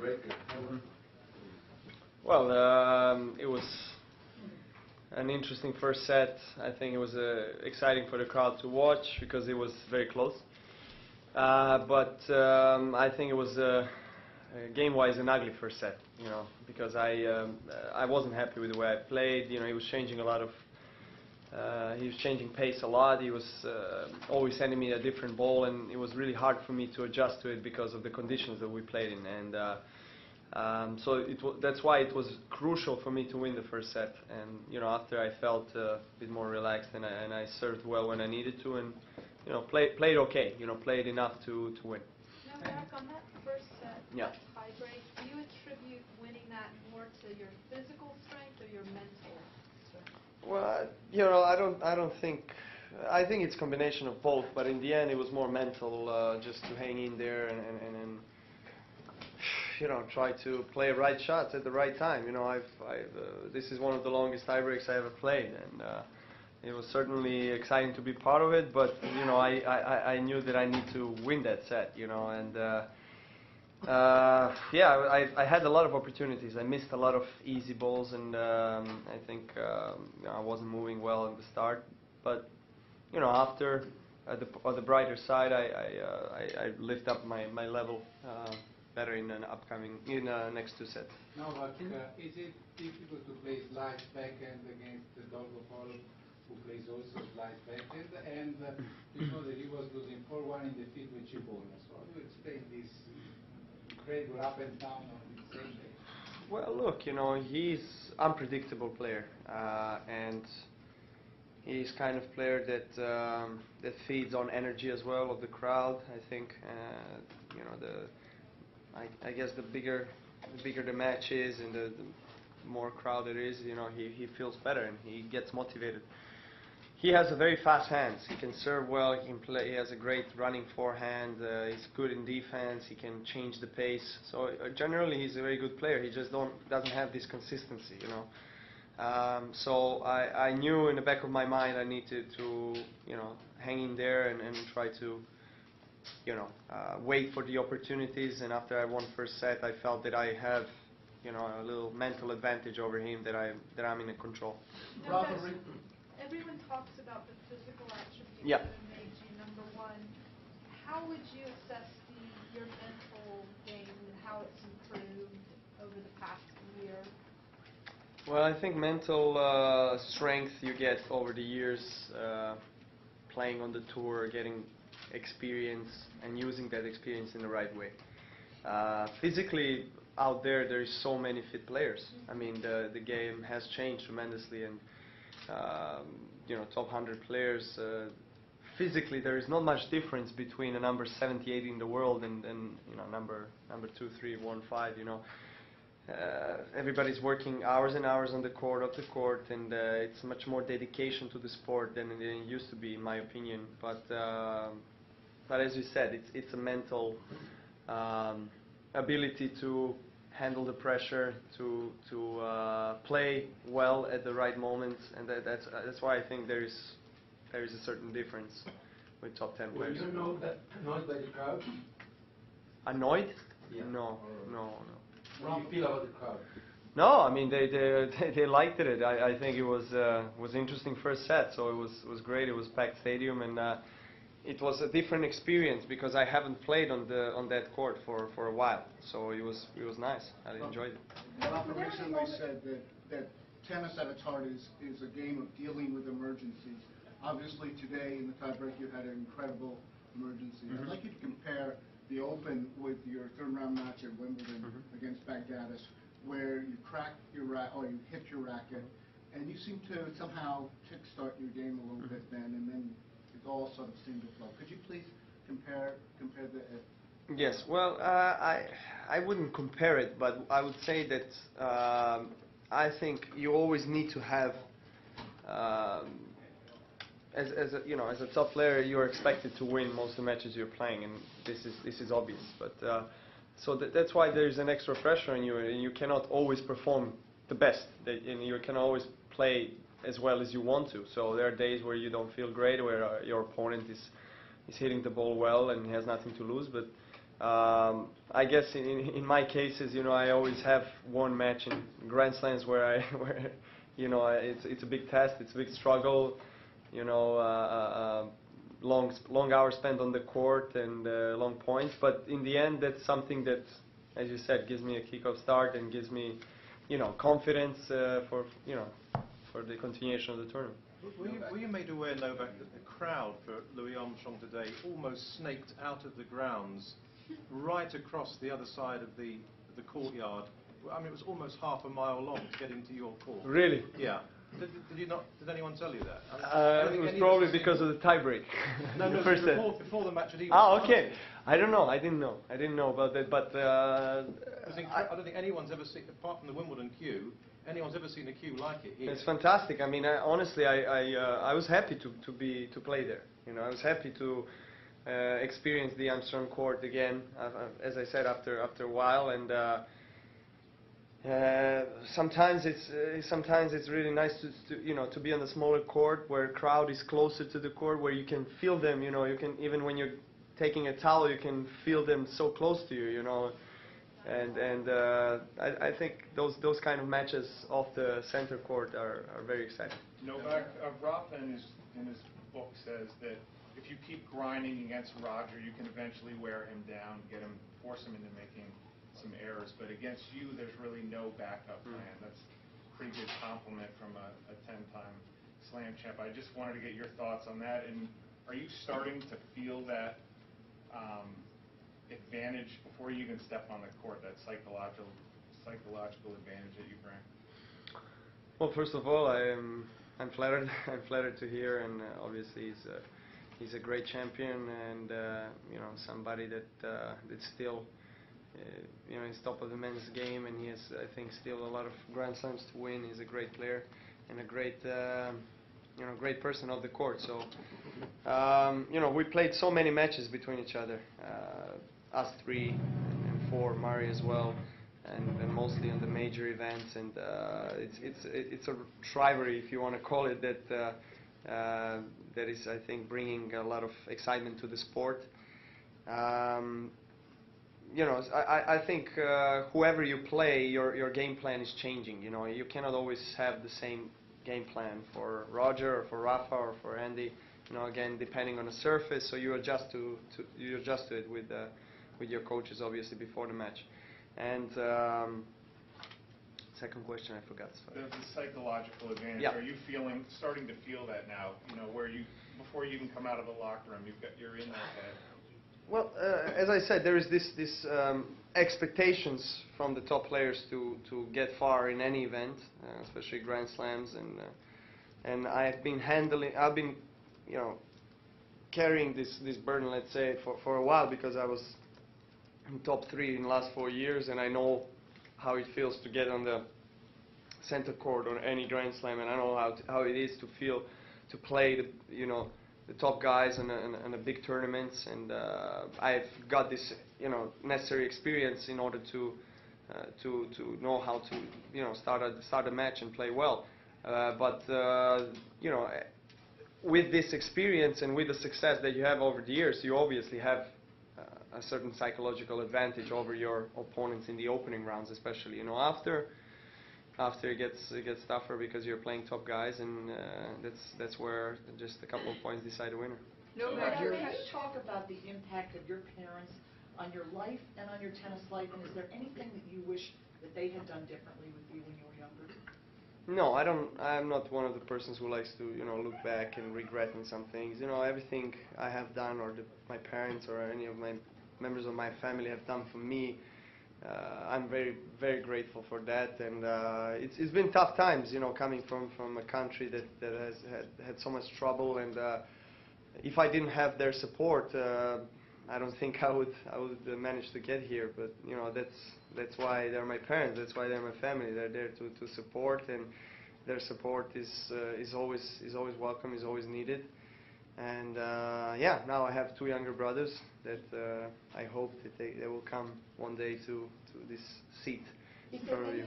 tiebreaker. Well, it was an interesting first set. I think it was exciting for the crowd to watch because it was very close. But I think it was game-wise an ugly first set, because I wasn't happy with the way I played. He was changing a lot of. He was changing pace a lot. He was always sending me a different ball, and it was really hard for me to adjust to it because of the conditions that we played in. And so that's why it was crucial for me to win the first set. And after I felt a bit more relaxed, and I served well when I needed to, and played okay. Played enough to win. Novak, on that first set, Yeah. that tie break, do you attribute winning that more to your physical strength or your mental strength? Well, I don't think. I think it's a combination of both, but in the end, it was more mental, just to hang in there and try to play right shots at the right time. This is one of the longest tiebreaks I ever played, and it was certainly exciting to be part of it. But I knew that I need to win that set. And I had a lot of opportunities. I missed a lot of easy balls, and I think I wasn't moving well at the start. But after, on the brighter side, I lift up my level better in next two sets. Novak, is it difficult to play slice backhand against Dolgopolov, who plays also slice backhand? And you know that he was losing 4-1 in the field with Chibona. So how do you explain this incredible up and down on the same day? Well, look, he's unpredictable player, and he's kind of player that feeds on energy as well of the crowd. I think I guess the bigger the match is and the more crowd it is, he feels better and he gets motivated. He has a very fast hands. He can serve well. He can play. He has a great running forehand. He's good in defense. He can change the pace. So generally, he's a very good player. He just doesn't have this consistency, So I knew in the back of my mind I needed to hang in there and try to wait for the opportunities. And after I won first set, I felt that I have a little mental advantage over him, that I'm in control. Everyone talks about the physical attributes Yeah. that have made you number one. How would you assess your mental game and how it's improved over the past year? Well, I think mental strength you get over the years, playing on the tour, getting experience, and using that experience in the right way. Physically, out there is so many fit players. I mean, the game has changed tremendously, and top 100 players. Physically, there is not much difference between a number 78 in the world and number 2, 3, 1, 5. Everybody's working hours and hours on the court, off the court, and it's much more dedication to the sport than it used to be, in my opinion. But as you said, it's a mental ability to handle the pressure, to play well at the right moments, and that's why I think there is a certain difference with top 10 players. Were you annoyed by the crowd? Annoyed? Yeah. No. How do you feel about the crowd? No, I mean they liked it. I think it was interesting first set, so it was great. It was packed stadium, and it was a different experience because I haven't played on that court for a while, so it was nice. I enjoyed it. Rafa recently said that tennis at its heart is a game of dealing with emergencies. Obviously today in the tiebreak you had an incredible emergency. I'd like you to compare the Open with your third round match at Wimbledon against Baghdadis, where you cracked your you hit your racket, and you seem to somehow kickstart your game a little bit then, and then it all sort of seemed to flow. Could you please compare the? Yes. Well, I wouldn't compare it, but I would say that I think you always need to have. As a top player, you're expected to win most of the matches you're playing, and this is obvious. But so that's why there's an extra pressure on you, and you cannot always perform the best, and you can always play as well as you want to. So there are days where you don't feel great, where your opponent is hitting the ball well and has nothing to lose. But I guess in my cases, I always have one match in Grand Slams where where it's a big test, it's a big struggle, long hours spent on the court and long points. But in the end, that's something that, as you said, gives me a kick-off start and gives me, confidence for the continuation of the tournament. Were you made aware, Novak, that the crowd for Louis Armstrong today almost snaked out of the grounds right across the other side of the courtyard? I mean, it was almost half a mile long to get into your court. Really? Yeah. Did anyone tell you that? It was probably because of the tiebreak. No, the first set. before the match had even Okay. started. I don't know. I didn't know about that. But I don't think anyone's ever seen, apart from the Wimbledon queue, anyone's ever seen a queue like it here. it's fantastic. I mean, honestly, I was happy to play there. I was happy to experience the Armstrong court again. As I said, after a while, and sometimes it's really nice to be on the smaller court where crowd is closer to the court, where you can feel them. You can, even when you're taking a towel, you can feel them so close to you. And I think those kind of matches off the center court are very exciting. Novak, Rafa in his book says that if you keep grinding against Roger, you can eventually wear him down, force him into making some errors. But against you, there's really no backup plan. That's a pretty good compliment from a 10-time Slam champ. I just wanted to get your thoughts on that. And are you starting to feel that advantage before you even step on the court, that psychological advantage that you bring? Well, first of all, I'm flattered. I'm flattered to hear, and obviously he's a great champion, and somebody that still he's top of the men's game, and he has, I think, still a lot of Grand Slams to win. He's a great player and a great great person off the court. So we played so many matches between each other, us three and four, Mari as well. And mostly on the major events, and it's a rivalry, if you want to call it, that is, I think, bringing a lot of excitement to the sport. I think whoever you play, your game plan is changing. You cannot always have the same game plan for Roger or for Rafa or for Andy. Again, depending on the surface, so you adjust to it with your coaches, obviously, before the match. And second question, I forgot. The psychological advantage. Yeah. Are you starting to feel that now? Where before you even come out of the locker room, you're in that head. Well, as I said, there is this expectations from the top players to get far in any event, especially Grand Slams, and I've been carrying this burden, let's say, for a while, because I was in top 3 in the last 4 years, and I know how it feels to get on the center court on any Grand Slam, and I know how it is to feel to play the top guys in the big tournaments, and I've got this necessary experience in order to know how to start a match and play well. But with this experience and with the success that you have over the years, you obviously have a certain psychological advantage over your opponents in the opening rounds, especially. After it gets tougher because you're playing top guys, and that's where just a couple of points decide a winner. Novak, can you talk about the impact of your parents on your life and on your tennis life, and is there anything that you wish that they had done differently with you when you were younger? No, I don't. I'm not one of the persons who likes to look back and regretting some things. Everything I have done, or my parents or any of my members of my family have done for me, I'm very, very grateful for that. And it's been tough times, coming from a country that has had so much trouble. And if I didn't have their support, I don't think I would manage to get here. But that's why they're my parents. That's why they're my family. They're there to support, and their support is always welcome, is always needed. And now I have 2 younger brothers that I hope that they will come one day to this seat in front of you.